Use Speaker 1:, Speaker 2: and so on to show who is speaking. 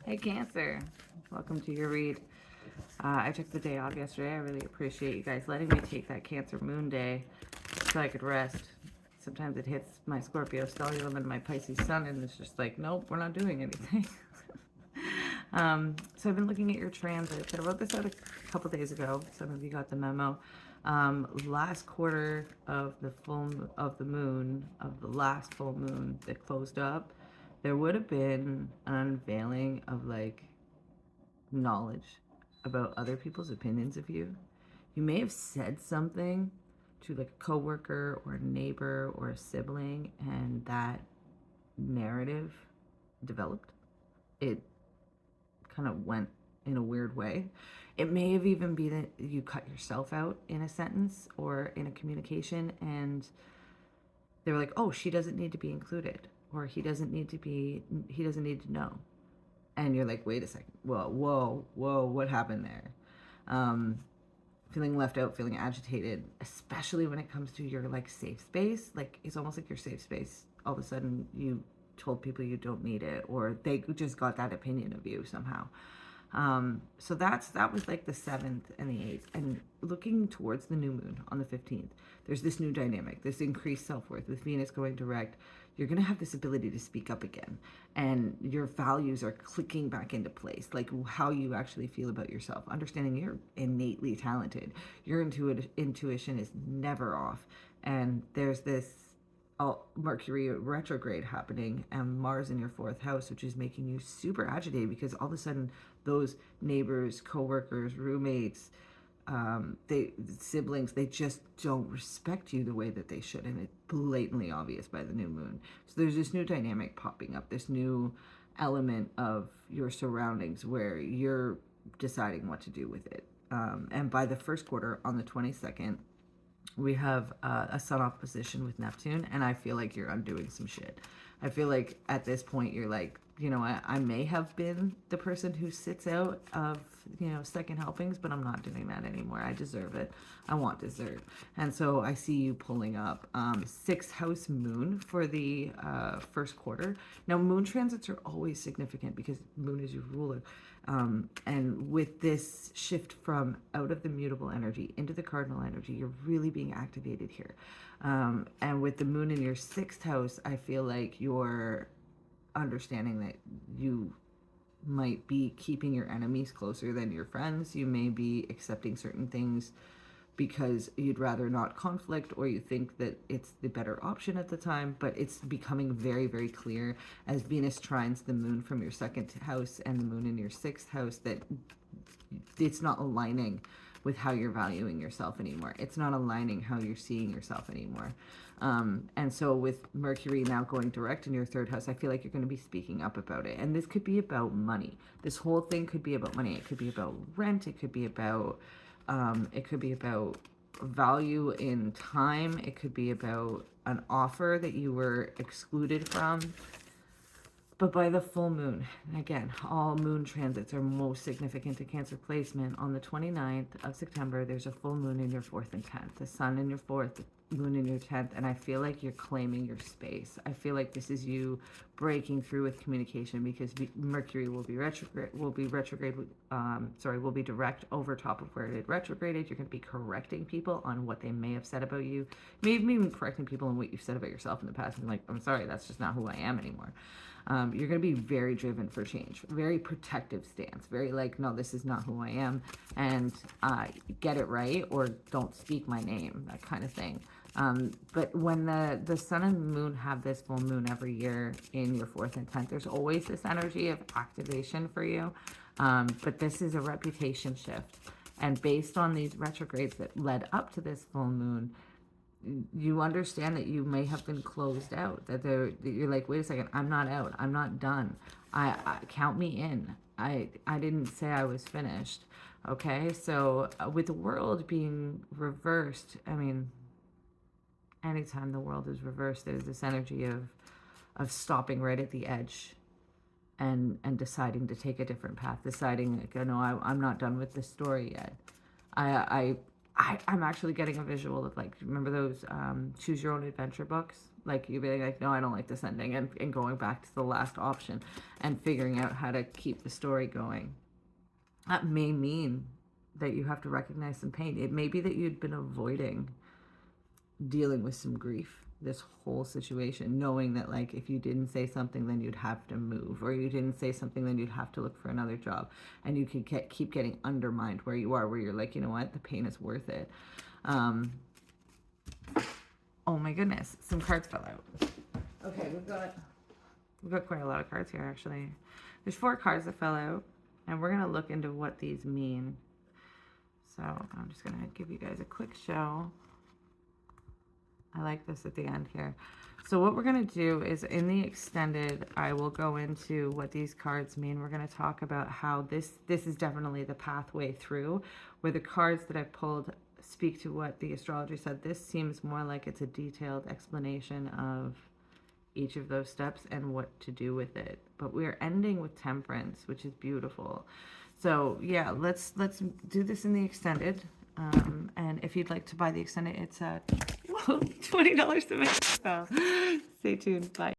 Speaker 1: Hey Cancer, welcome to your read. I took the day off yesterday. I really appreciate you guys letting me take that Cancer moon day so I could rest. Sometimes it hits my Scorpio stellium and my Pisces sun and it's just like, nope, we're not doing anything. So I've been looking at your transits. I wrote this out a couple days ago. Some of you got the memo. Last quarter of the last full moon that closed up, there would have been an unveiling of like knowledge about other people's opinions of you. You may have said something to like a coworker or a neighbor or a sibling, and that narrative developed. It kind of went in a weird way. It may have even been that you cut yourself out in a sentence or in a communication, and they were like, oh, she doesn't need to be included, or he doesn't need to know. And you're like, wait a second, whoa, what happened there? Feeling left out, feeling agitated, especially when it comes to your like safe space. Like it's almost like your safe space, all of a sudden you told people you don't need it, or they just got that opinion of you somehow. So that was like the 7th and the 8th. And looking towards the new moon on the 15th, there's this new dynamic, this increased self-worth with Venus going direct. You're going to have this ability to speak up again, and your values are clicking back into place, like how you actually feel about yourself, understanding you're innately talented. Your intuition is never off. And there's this Mercury retrograde happening and Mars in your 4th house, which is making you super agitated because all of a sudden those neighbors, coworkers, roommates, siblings, they just don't respect you the way that they should, and it's blatantly obvious by the new moon. So there's this new dynamic popping up, this new element of your surroundings where you're deciding what to do with it. And by the first quarter on the 22nd, we have a sun opposition with Neptune, and I feel like you're undoing some shit. I feel like at this point you're like, you know, I may have been the person who sits out of, you know, second helpings, but I'm not doing that anymore. I deserve it. I want dessert. And so I see you pulling up 6th house moon for the first quarter. Now, moon transits are always significant because moon is your ruler. And with this shift from out of the mutable energy into the cardinal energy, you're really being activated here. And with the moon in your 6th house, I feel like you're understanding that you might be keeping your enemies closer than your friends. You may be accepting certain things because you'd rather not conflict, or you think that it's the better option at the time, but it's becoming very, very clear as Venus trines the moon from your 2nd house and the moon in your 6th house that it's not aligning with how you're valuing yourself anymore. It's not aligning how you're seeing yourself anymore. And so with Mercury now going direct in your 3rd house, I feel like you're going to be speaking up about it. And this could be about money. This whole thing could be about money. It could be about rent. It could be about value in time. It could be about an offer that you were excluded from. But by the full moon, again, all moon transits are most significant to Cancer placement. On the 29th of September, there's a full moon in your 4th and 10th. The sun in your 4th, the moon in your 10th, and I feel like you're claiming your space. I feel like this is you breaking through with communication because Mercury will be will be direct over top of where it had retrograded. You're going to be correcting people on what they may have said about you. Maybe even correcting people on what you've said about yourself in the past and like, I'm sorry, that's just not who I am anymore. You're going to be very driven for change, very protective stance, very like, no, this is not who I am, and get it right or don't speak my name, that kind of thing. But when the sun and moon have this full moon every year in your 4th and 10th, there's always this energy of activation for you. But this is a reputation shift. And based on these retrogrades that led up to this full moon, you understand that you may have been closed out, that you're like, wait a second, I'm not out, I'm not done, I count me in, I didn't say I was finished. Okay, so with the world being reversed, I mean, anytime the world is reversed, there's this energy of stopping right at the edge and deciding to take a different path, deciding like, no, I'm not done with this story yet. I'm actually getting a visual of, like, remember those choose your own adventure books? Like, you'd be like, no, I don't like this ending, and going back to the last option and figuring out how to keep the story going. That may mean that you have to recognize some pain. It may be that you'd been avoiding dealing with some grief this whole situation, knowing that, like, if you didn't say something, then you'd have to move, or you didn't say something, then you'd have to look for another job, and you could keep getting undermined where you are, where you're like, you know what, the pain is worth it. Oh my goodness, some cards fell out. Okay, we've got quite a lot of cards here, actually. There's 4 cards that fell out, and we're gonna look into what these mean. So I'm just gonna give you guys a quick show. I like this at the end here. So what we're going to do is, in the extended, I will go into what these cards mean. We're going to talk about how this is definitely the pathway through, where the cards that I've pulled speak to what the astrologer said. This seems more like it's a detailed explanation of each of those steps and what to do with it. But we're ending with Temperance, which is beautiful. So yeah, let's do this in the extended. And if you'd like to buy the extended, it's $20 to make. So stay tuned. Bye.